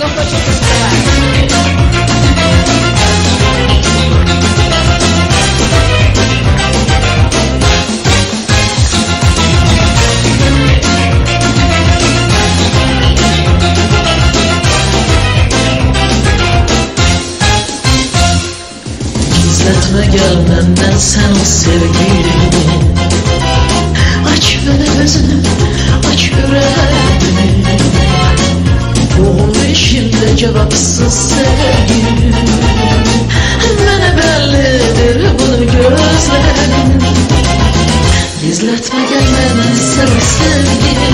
Doktor çekmesi de var. Gizletme gel benden sen o sevgini. Aç bana gözünü, aç yüreğini. Boğul işimde cevapsız sevgim. Bana bellidir bunu gözlerim. Gizletme gel benden sen o sevgini.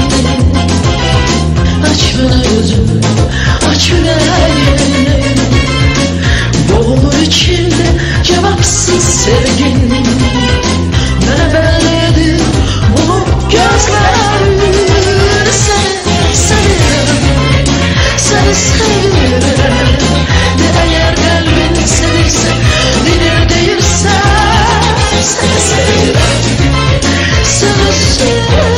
Aç bana gözünü, aç yüreğini. Boğulur içinde cevapsız sevgin. Ne bellidir bu gözlerim. Seni seviyorum, seni seviyorum. De eğer kalbin sevirse, dilin değilse, seni seviyorum, seni seviyorum.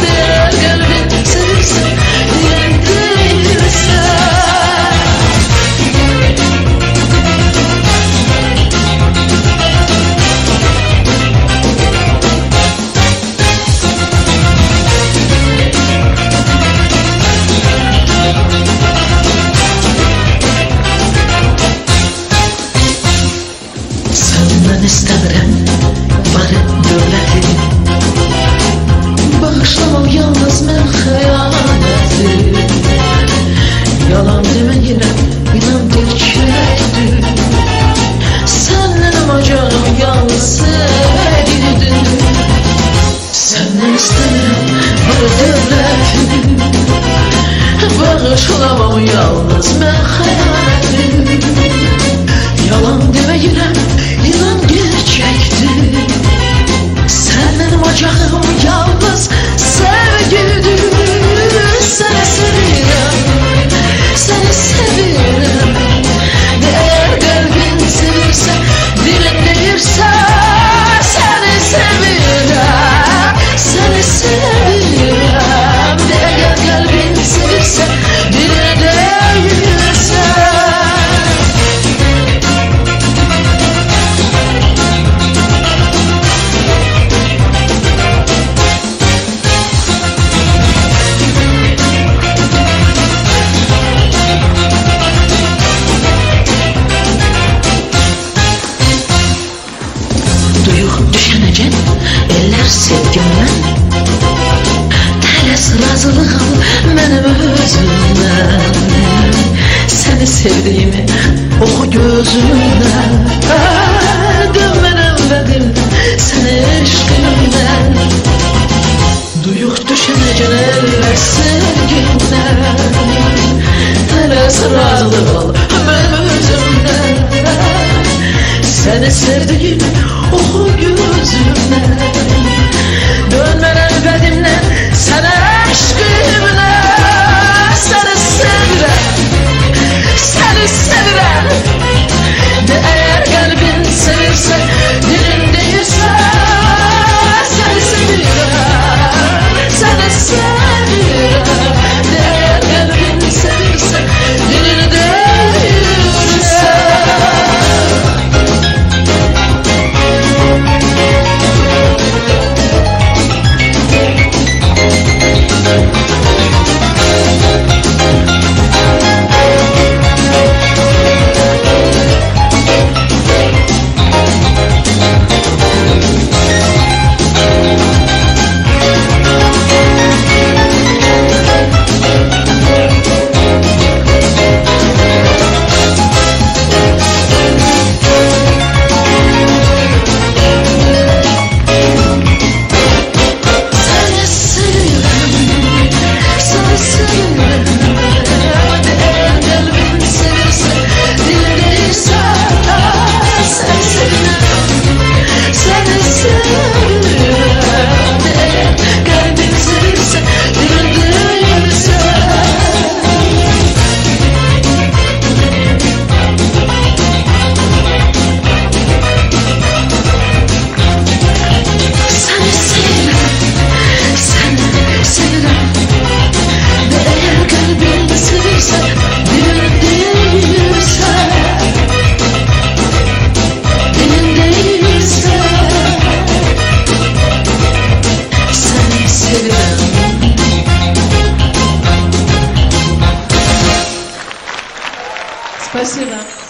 De eğer kalbin sevirse, dilin değilse. Senden istemirəm barı dövləti. Bağışlamam yalnız mən xəyanəti. Yalan deməyirəm, inan gerçəkdir. Səndən amacağım yalnız sevgidir. Səndən istəmirəm barı dövləti. Bağışlamam yalnız mən xəyanəti. Yalan deməyirəm, inan gerçəkdir. Səndən amacağım yalnız sevgidir. Səni sevirəm, səni sevirəm. De əgər qəlbin sevirsə, dilin deyirsə, səni sevirəm, səni sevirəm. De əgər qəlbin sevirsə, dilin deyirsə. Duyuq düşənəcən eller sevgimdən. Tələs razılıq al mənim özümdən. Səni sevdiyimi oxu gözümdən. Dönmənəm bədimdən, səni eşqimdən. Duyuq düşənəcən eller sevgimdən. Tələs razılıq al mənim özümdən. Səni sevdiyimi oxu gözümdən. Dönmənəm bədimdən, sənə eşqimdən. Səni sevirəm, səni sevirəm. De əgər qəlbin sevirsə, dilin deyirsə, səni sevirəm, səni sevirəm. De əgər qəlbin sevirsə, dilin deyirsə. Спасибо.